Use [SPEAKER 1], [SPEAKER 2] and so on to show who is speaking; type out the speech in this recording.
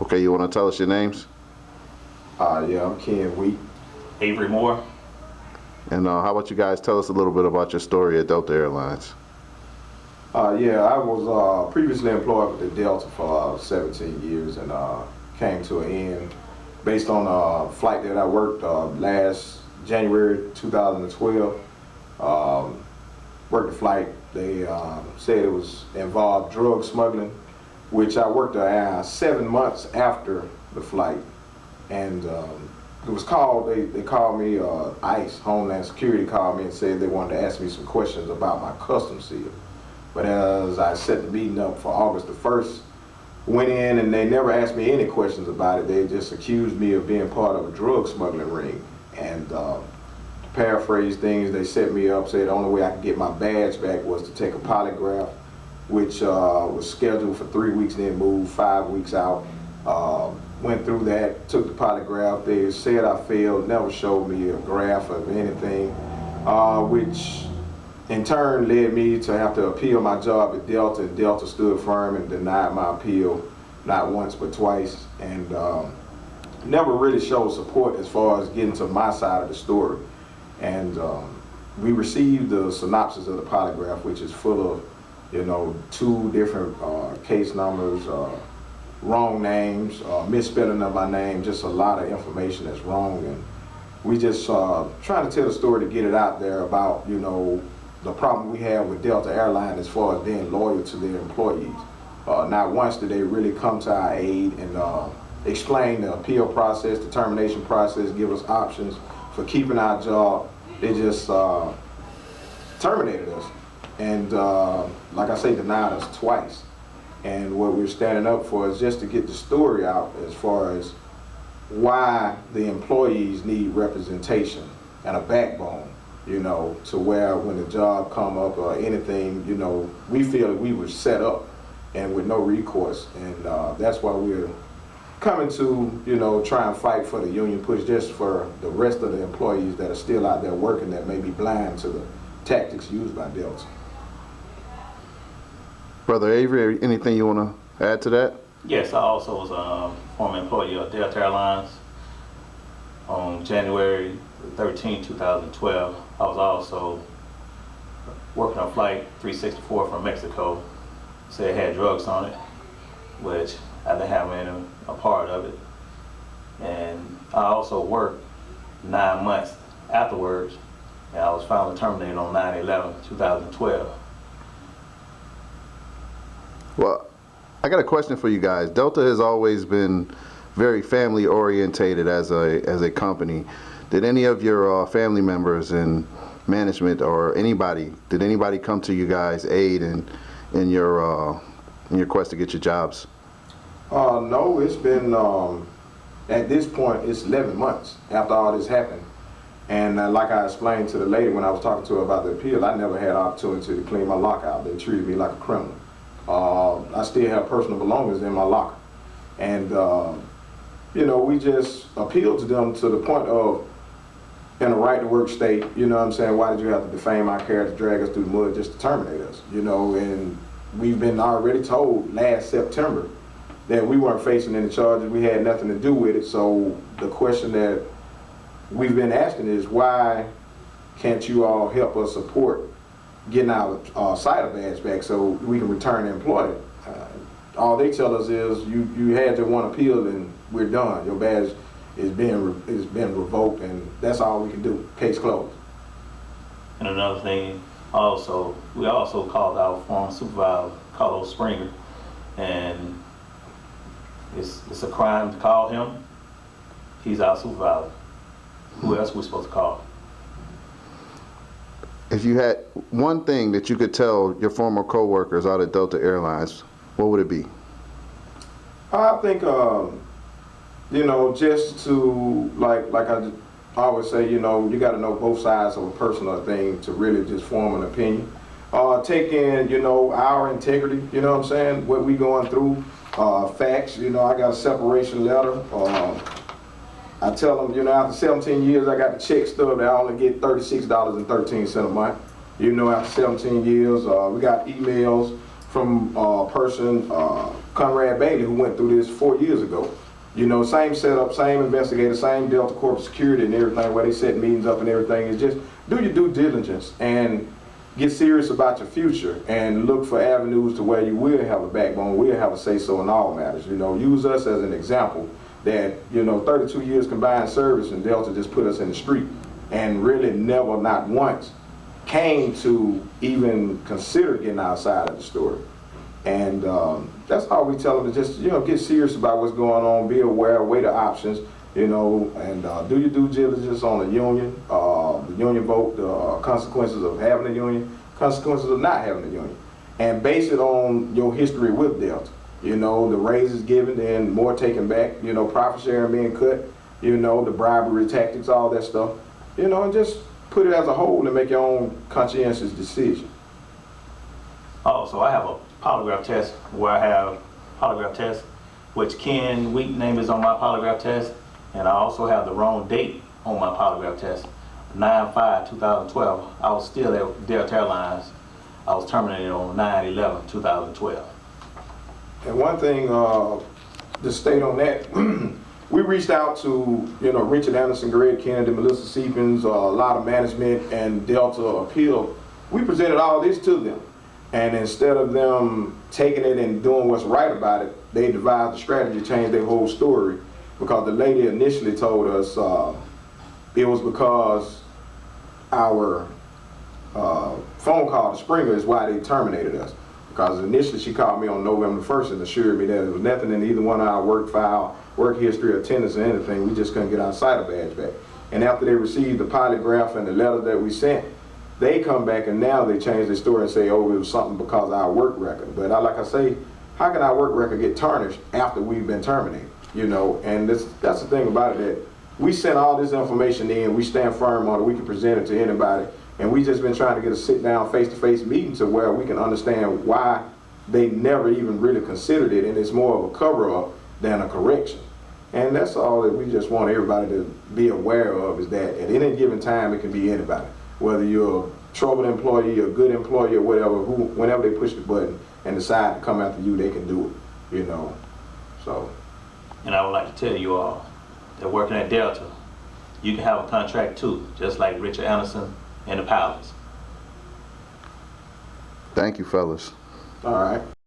[SPEAKER 1] Okay, you want to tell us your names?
[SPEAKER 2] Yeah, I'm Ken Wheat.
[SPEAKER 3] Avery Moore.
[SPEAKER 1] And how about you guys tell us a little bit about your story at Delta Airlines?
[SPEAKER 2] Yeah, I was previously employed with the Delta for 17 years and came to an end based on a flight that I worked last January 2012. Worked the flight. They said it was involved drug smuggling, which I worked 7 months after the flight. And it was called, they called me, ICE, Homeland Security called me and said they wanted to ask me some questions about my customs seal. But as I set the meeting up for August the 1st, went in and they never asked me any questions about it. They just accused me of being part of a drug smuggling ring. And to paraphrase things, they set me up, said the only way I could get my badge back was to take a polygraph, which was scheduled for 3 weeks, then moved 5 weeks out. Went through that, took the polygraph. They said I failed, never showed me a graph of anything, which in turn led me to have to appeal my job at Delta. Delta stood firm and denied my appeal, not once but twice, and never really showed support as far as getting to my side of the story. And we received the synopsis of the polygraph, which is full of, 2 different case numbers, wrong names, misspelling of my name, just a lot of information that's wrong. And we just trying to tell the story to get it out there about, the problem we have with Delta Airlines as far as being loyal to their employees. Not once did they really come to our aid and explain the appeal process, the termination process, give us options for keeping our job. They just terminated us and, like I say, denied us twice. And what we're standing up for is just to get the story out as far as why the employees need representation and a backbone, to where when the job come up or anything, we feel that we were set up and with no recourse. And that's why we're coming to, try and fight for the union push just for the rest of the employees that are still out there working that may be blind to the tactics used by Delta.
[SPEAKER 1] Brother Avery, anything you want to add to that?
[SPEAKER 3] Yes, I also was a former employee of Delta Airlines. On January 13, 2012, I was also working on Flight 364 from Mexico. Said it had drugs on it, which I didn't have any a part of it. And I also worked 9 months afterwards, and I was finally terminated on 9/11/2012.
[SPEAKER 1] Well, I got a question for you guys. Delta has always been very family orientated as a company. Did any of your family members and management or did anybody come to you guys aid in your quest to get your jobs?
[SPEAKER 2] No, it's been, at this point, it's 11 months after all this happened. And like I explained to the lady when I was talking to her about the appeal, I never had opportunity to clean my lockout. They treated me like a criminal. I still have personal belongings in my locker. And, we just appealed to them to the point of, in a right to work state, why did you have to defame our character, drag us through the mud just to terminate us? And we've been already told last September that we weren't facing any charges, we had nothing to do with it. So the question that we've been asking is, why can't you all help us support getting our cider badge back so we can return to employment? All they tell us is you had your one appeal and we're done. Your badge is been revoked, and that's all we can do. Case closed.
[SPEAKER 3] And another thing, we also called our former supervisor, Carlos Springer, and it's a crime to call him. He's our supervisor. Who else are we supposed to call?
[SPEAKER 1] If you had one thing that you could tell your former co-workers out at Delta Airlines, what would it be?
[SPEAKER 2] I think, just to, like I always say, you got to know both sides of a personal thing to really just form an opinion. Take in, our integrity, what we going through, facts. I got a separation letter. I tell them, after 17 years, I got the check stub that I only get $36.13 a month. After 17 years, we got emails from a person Conrad Bailey, who went through this 4 years ago. You know, same setup, same investigator, same Delta Corporate Security and everything, where they set meetings up and everything. It's just do your due diligence and get serious about your future and look for avenues to where you will have a backbone, will have a say-so in all matters. You know, use us as an example that, you know, 32 years combined service and Delta just put us in the street and really never, not once, came to even consider getting outside of the story. And that's all we tell them, to just, you know, get serious about what's going on, be aware, weigh the options, you know, and do your due diligence on the union vote, the consequences of having a union, consequences of not having a union, and base it on your history with Delta. You know, the raises given and more taken back, you know, profit sharing being cut, you know, the bribery tactics, all that stuff, you know, and just put it as a whole and make your own conscientious decision.
[SPEAKER 3] Oh, so I have a polygraph test where I have polygraph test, which Ken Week name is on my polygraph test, and I also have the wrong date on my polygraph test. 9/5/2012. I was still at Delta Airlines. I was terminated on 9/11/2012.
[SPEAKER 2] And one thing to state on that, we reached out to, you know, Richard Anderson, Greg Kennedy, Melissa Seepins, a lot of management and Delta appeal. We presented all this to them. And instead of them taking it and doing what's right about it, they devised a strategy to change their whole story. Because the lady initially told us it was because our phone call to Springer is why they terminated us. Because initially she called me on November 1st and assured me that there was nothing in either one of our work file, work history, attendance, or anything. We just couldn't get our cider badge back. And after they received the polygraph and the letter that we sent, they come back and now they change their story and say, oh, it was something because of our work record. But like I say, how can our work record get tarnished after we've been terminated? You know, and that's the thing about it, that we sent all this information in, we stand firm on it, we can present it to anybody, and we just been trying to get a sit-down face-to-face meeting to where we can understand why they never even really considered it, and it's more of a cover-up than a correction. And that's all that we just want everybody to be aware of, is that at any given time it can be anybody. Whether you're a troubled employee, a good employee, or whatever, whenever they push the button and decide to come after you, they can do it, you know, so.
[SPEAKER 3] And I would like to tell you all that working at Delta, you can have a contract too, just like Richard Anderson and the pilots.
[SPEAKER 1] Thank you, fellas.
[SPEAKER 2] All right.